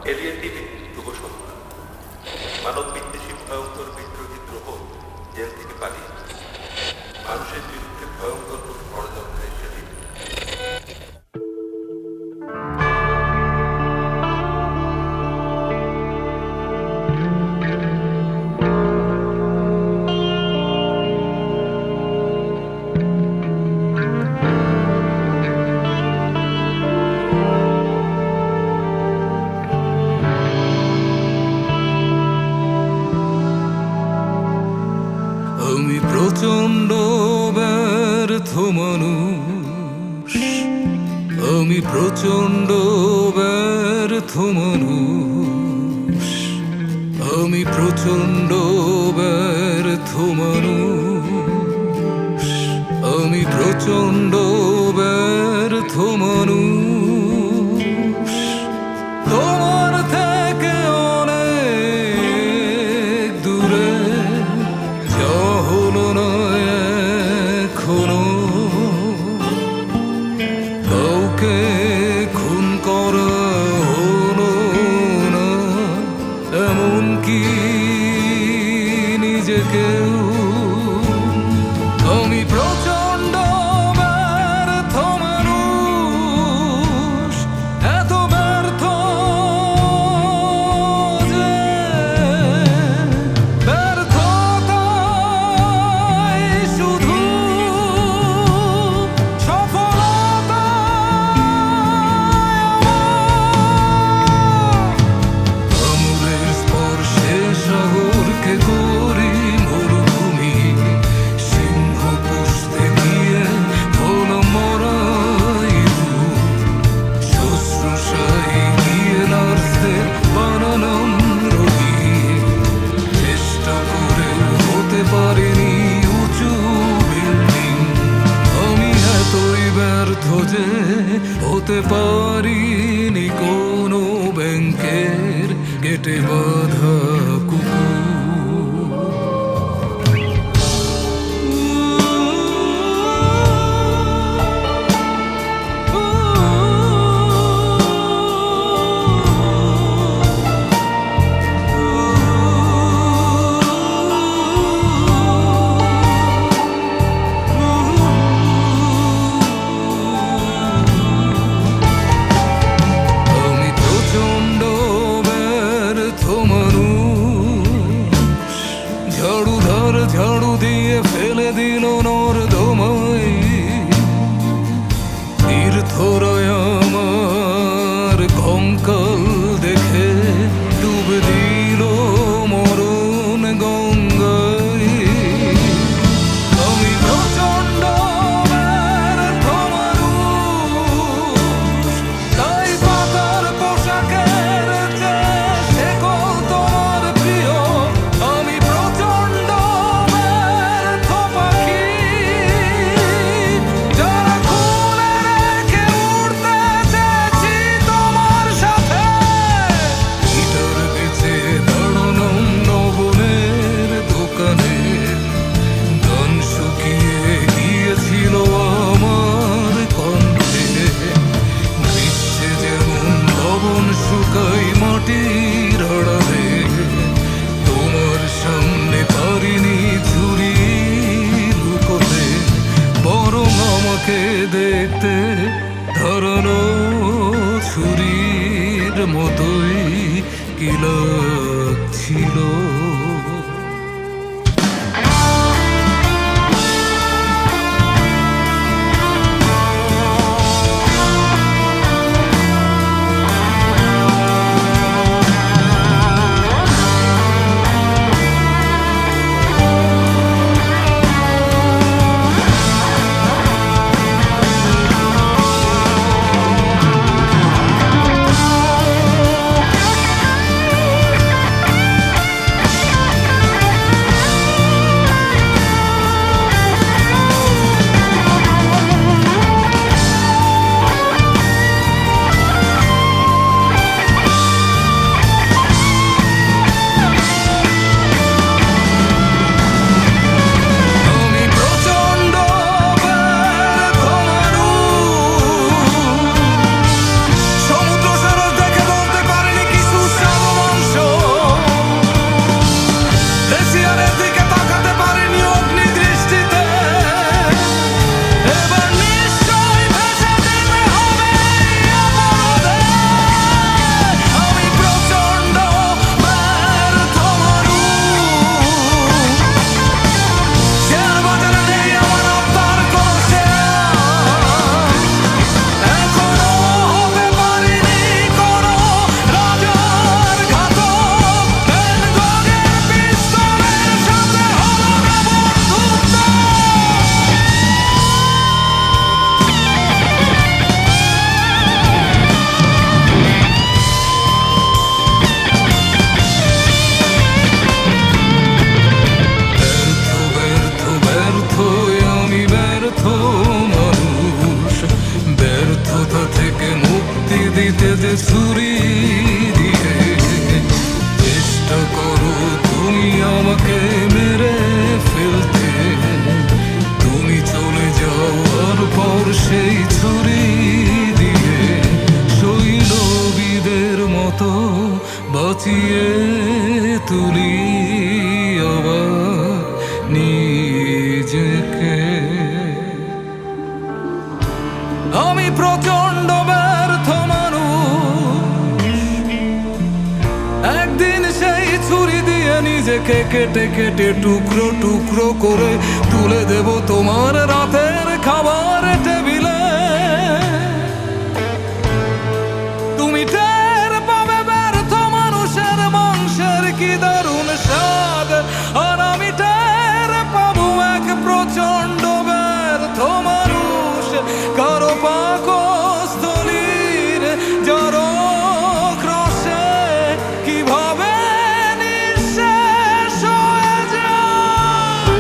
Alien TV শুভ সন্ধ্যা। মানব বিদ্বেষী ভয়ঙ্কর বিদ্রোহী গ্রহ জেল থেকে পালিয়ে মানুষের বিরুদ্ধে ভয়ঙ্কর কোনো ষড়যন্ত্রে সেটি আমি প্রচণ্ড ব্যর্থ মানুষ, আমি প্রচণ্ড ব্যর্থ মানুষ, আমি প্রচণ্ড ব্যর্থ মানুষ, আমি প্রচণ্ড ব্যর্থ মানুষ। তোমার থেকে অনেক দূরে যা হলো না এখনো, কাউকে খুন করা হলো না, এমনকি নিজেকেও। আমি প্রচণ্ড ব্যর্থ মানুষ, এত ব্যর্থ যে ব্যর্থতাই শুধু সফলতা। আঙুলের স্পর্শে সাগরকে করি মরুভূমি, সিংহ পুষতে গিয়ে হলাম মরাইরু, শুশ্রূষায় গিয়ে নার্সদের বানালাম রোগী। চেষ্টা করেও হতে পারিনি উঁচু বিল্ডিং, আমি এতই ব্যর্থ যে হতে পারিনি কোনো ব্যাংকের গেটে বাঁধা কুকুর। আমি প্রচণ্ড ব্যর্থ মানুষ, ঝাড়ুধার ঝাড়ু দিয়ে ফেলে দিল নর্দমায়, তীর্থরায় আমার কঙ্কাল দেখে ডুবে দিল মরণ গঙ্গায়। আমি প্রচণ্ড ব্যর্থ মানুষ, তাই পাতার পোশাকের চেয়ে শেকল তোমার প্রিয়। আমি প্রচণ্ড ব্যর্থ পাখি, যারা খুলে রেখে উড়তে চেয়েছি তোমার সাথে। গিটার বেচে দাঁড়ালাম নবনের দোকানে, গান শুকিয়ে গিয়েছিল আমার কণ্ঠে। গ্রীষ্মে যেমন লবণ শুকাই মাটির আড়ালে, তোমার সামনে পারিনি চুরি লুকোতে, বরং আমাকে দেখতে ধারালো ছুরির মতোই কি লাগছিল। বাঁচিয়ে তুলি আবার নিজেকে। আমি প্রচন্ড ব্যর্থ মানুষ, একদিন সেই ছুরি দিয়ে নিজেকে কেটে কেটে টুকরো টুকরো করে তুলে দেব তোমার রাতের খাবার টেবিলে। তুমি টের পাবে ব্যর্থ মানুষের মাংসের কি দারুণ স্বাদ, আর আমি টের পাবো এক প্রচন্ড ব্যর্থ মানুষ কারো পাকস্থলীর যারো ক্রশে কিভাবে নিঃশেষ হয়ে যায়।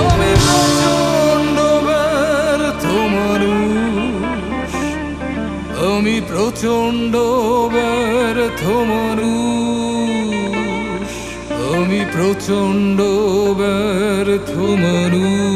আমি প্রচন্ড ব্যর্থ মানুষ, আমি প্রচন্ড ব্যর্থ মানুষ, আমি প্রচন্ড ব্যর্থ মানুষ।